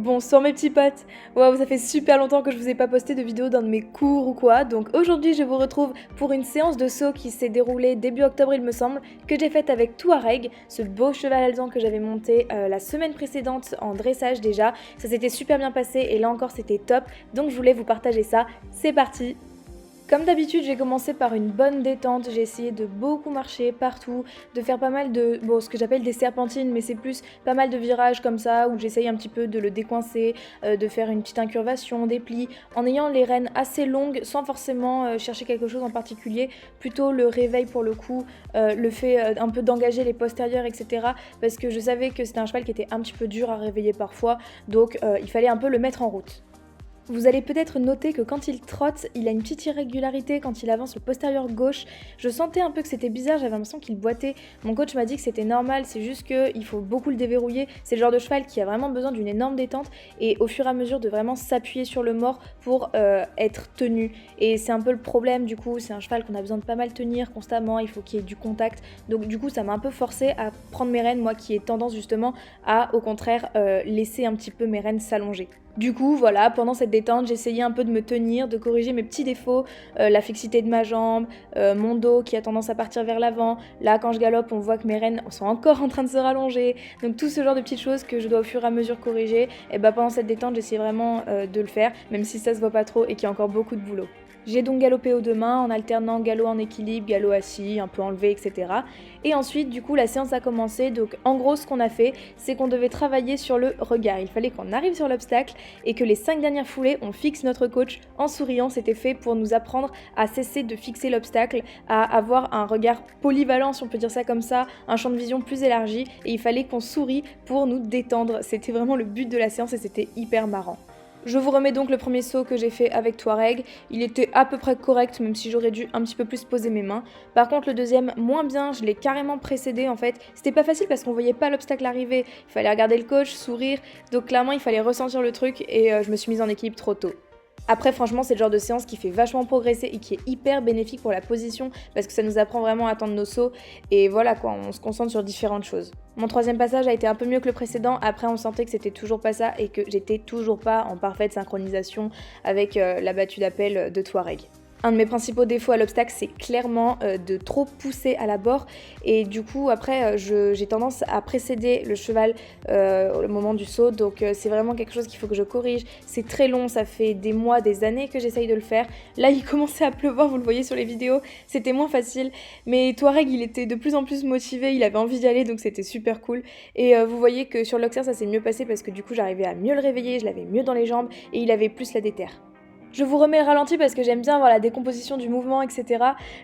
Bonsoir mes petits potes. Waouh, ça fait super longtemps que je vous ai pas posté de vidéo dans de mes cours ou quoi, donc aujourd'hui je vous retrouve pour une séance de saut qui s'est déroulée début octobre il me semble, que j'ai faite avec Touareg, ce beau cheval alezan que j'avais monté la semaine précédente en dressage déjà. Ça s'était super bien passé et là encore c'était top, donc je voulais vous partager ça. C'est parti! Comme d'habitude, j'ai commencé par une bonne détente, j'ai essayé de beaucoup marcher partout, de faire pas mal de, ce que j'appelle des serpentines, mais c'est plus pas mal de virages comme ça, où j'essaye un petit peu de le décoincer, de faire une petite incurvation, des plis, en ayant les rênes assez longues, sans forcément chercher quelque chose en particulier, plutôt le réveil pour le coup, le fait un peu d'engager les postérieurs, etc. Parce que je savais que c'était un cheval qui était un petit peu dur à réveiller parfois, donc il fallait un peu le mettre en route. Vous allez peut-être noter que quand il trotte, il a une petite irrégularité quand il avance le postérieur gauche. Je sentais un peu que c'était bizarre, j'avais l'impression qu'il boitait. Mon coach m'a dit que c'était normal, c'est juste qu'il faut beaucoup le déverrouiller. C'est le genre de cheval qui a vraiment besoin d'une énorme détente et au fur et à mesure de vraiment s'appuyer sur le mors pour être tenu. Et c'est un peu le problème du coup, c'est un cheval qu'on a besoin de pas mal tenir constamment, il faut qu'il y ait du contact. Donc du coup ça m'a un peu forcé à prendre mes rênes, moi qui ai tendance justement à au contraire laisser un petit peu mes rênes s'allonger. Du coup, voilà, pendant cette détente, j'essayais un peu de me tenir, de corriger mes petits défauts, la fixité de ma jambe, mon dos qui a tendance à partir vers l'avant. Là, quand je galope, on voit que mes rênes sont encore en train de se rallonger. Donc tout ce genre de petites choses que je dois au fur et à mesure corriger. Et bah pendant cette détente, j'essayais vraiment de le faire, même si ça se voit pas trop et qu'il y a encore beaucoup de boulot. J'ai donc galopé aux deux mains en alternant galop en équilibre, galop assis, un peu enlevé, etc. Et ensuite, du coup, la séance a commencé. Donc, en gros, ce qu'on a fait, c'est qu'on devait travailler sur le regard. Il fallait qu'on arrive sur l'obstacle et que les 5 dernières foulées, on fixe notre coach en souriant. C'était fait pour nous apprendre à cesser de fixer l'obstacle, à avoir un regard polyvalent, si on peut dire ça comme ça, un champ de vision plus élargi. Et il fallait qu'on sourie pour nous détendre. C'était vraiment le but de la séance et c'était hyper marrant. Je vous remets donc le premier saut que j'ai fait avec Touareg. Il était à peu près correct, même si j'aurais dû un petit peu plus poser mes mains. Par contre, le deuxième, moins bien, je l'ai carrément précédé en fait. C'était pas facile parce qu'on voyait pas l'obstacle arriver. Il fallait regarder le coach, sourire. Donc clairement, il fallait ressentir le truc et je me suis mise en équilibre trop tôt. Après, franchement, c'est le genre de séance qui fait vachement progresser et qui est hyper bénéfique pour la position parce que ça nous apprend vraiment à tendre nos sauts et voilà quoi, on se concentre sur différentes choses. Mon troisième passage a été un peu mieux que le précédent, après on sentait que c'était toujours pas ça et que j'étais toujours pas en parfaite synchronisation avec la battue d'appel de Touareg. Un de mes principaux défauts à l'obstacle, c'est clairement de trop pousser à la bord et du coup après j'ai tendance à précéder le cheval au moment du saut, donc c'est vraiment quelque chose qu'il faut que je corrige. C'est très long, ça fait des mois, des années que j'essaye de le faire. Là il commençait à pleuvoir, vous le voyez sur les vidéos, c'était moins facile, mais Touareg il était de plus en plus motivé, il avait envie d'y aller donc c'était super cool. Et vous voyez que sur l'Auxerre ça s'est mieux passé parce que du coup j'arrivais à mieux le réveiller, je l'avais mieux dans les jambes et il avait plus la déterre. Je vous remets le ralenti parce que j'aime bien voir la décomposition du mouvement, etc.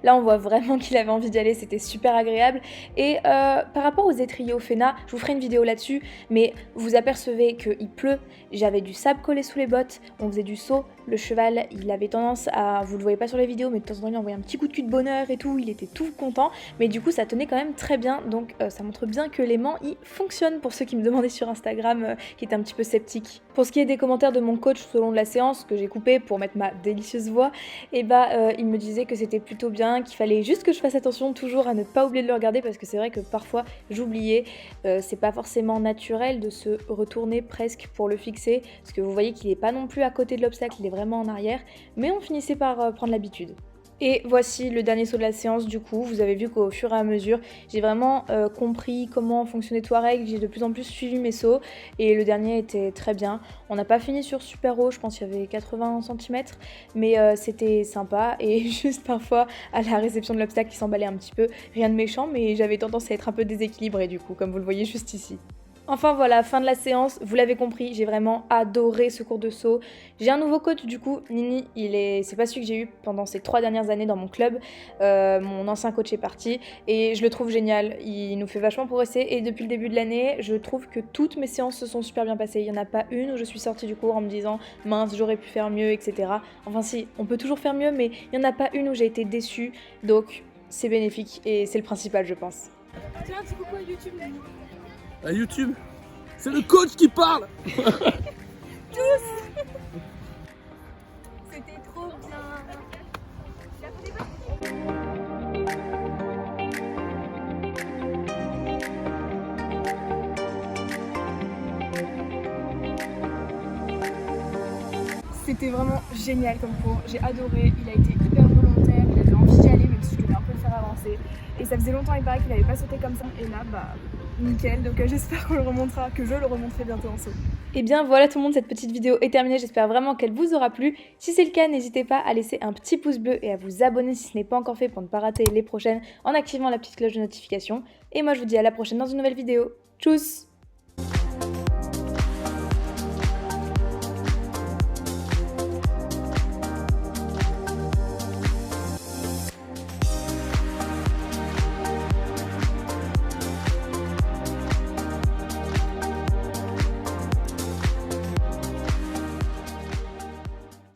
Là, on voit vraiment qu'il avait envie d'y aller, c'était super agréable. Et par rapport aux étriers au Féna, je vous ferai une vidéo là-dessus, mais vous apercevez qu'il pleut, j'avais du sable collé sous les bottes, on faisait du saut, le cheval, il avait tendance à, vous le voyez pas sur les vidéos, mais de temps en temps, il envoyait un petit coup de cul de bonheur et tout, il était tout content, mais du coup, ça tenait quand même très bien, donc ça montre bien que l'aimant, il fonctionne pour ceux qui me demandaient sur Instagram, qui étaient un petit peu sceptiques. Pour ce qui est des commentaires de mon coach tout au long de la séance, que j'ai coupé pour mettre ma délicieuse voix, et il me disait que c'était plutôt bien, qu'il fallait juste que je fasse attention toujours à ne pas oublier de le regarder parce que c'est vrai que parfois j'oubliais, c'est pas forcément naturel de se retourner presque pour le fixer parce que vous voyez qu'il est pas non plus à côté de l'obstacle, il est vraiment en arrière, mais on finissait par prendre l'habitude. Et voici le dernier saut de la séance du coup, vous avez vu qu'au fur et à mesure, j'ai vraiment compris comment fonctionnait Touareg, j'ai de plus en plus suivi mes sauts et le dernier était très bien. On n'a pas fini sur super haut, je pense qu'il y avait 80 cm, mais c'était sympa et juste parfois à la réception de l'obstacle qui s'emballait un petit peu, rien de méchant, mais j'avais tendance à être un peu déséquilibrée du coup, comme vous le voyez juste ici. Enfin voilà, fin de la séance, vous l'avez compris, j'ai vraiment adoré ce cours de saut. J'ai un nouveau coach du coup, Nini, c'est pas celui que j'ai eu pendant ces 3 dernières années dans mon club. Mon ancien coach est parti et je le trouve génial, il nous fait vachement progresser et depuis le début de l'année, je trouve que toutes mes séances se sont super bien passées. Il y en a pas une où je suis sortie du cours en me disant mince, j'aurais pu faire mieux, etc. Enfin si, on peut toujours faire mieux, mais il y en a pas une où j'ai été déçue, donc c'est bénéfique et c'est le principal je pense. Tiens, tu fais quoi à YouTube là? À YouTube, c'est le coach qui parle. Tous. C'était trop bien. C'était vraiment génial comme cours, j'ai adoré, il a été hyper volontaire, il avait envie d'y aller même si je devais un peu le faire avancer. Et ça faisait longtemps il paraît qu'il avait pas sauté comme ça et là bah nickel, donc j'espère qu'on le remontera, que je le remonterai bientôt en saut. Et bien voilà tout le monde, cette petite vidéo est terminée, j'espère vraiment qu'elle vous aura plu. Si c'est le cas, n'hésitez pas à laisser un petit pouce bleu et à vous abonner si ce n'est pas encore fait pour ne pas rater les prochaines en activant la petite cloche de notification. Et moi je vous dis à la prochaine dans une nouvelle vidéo. Tchuss!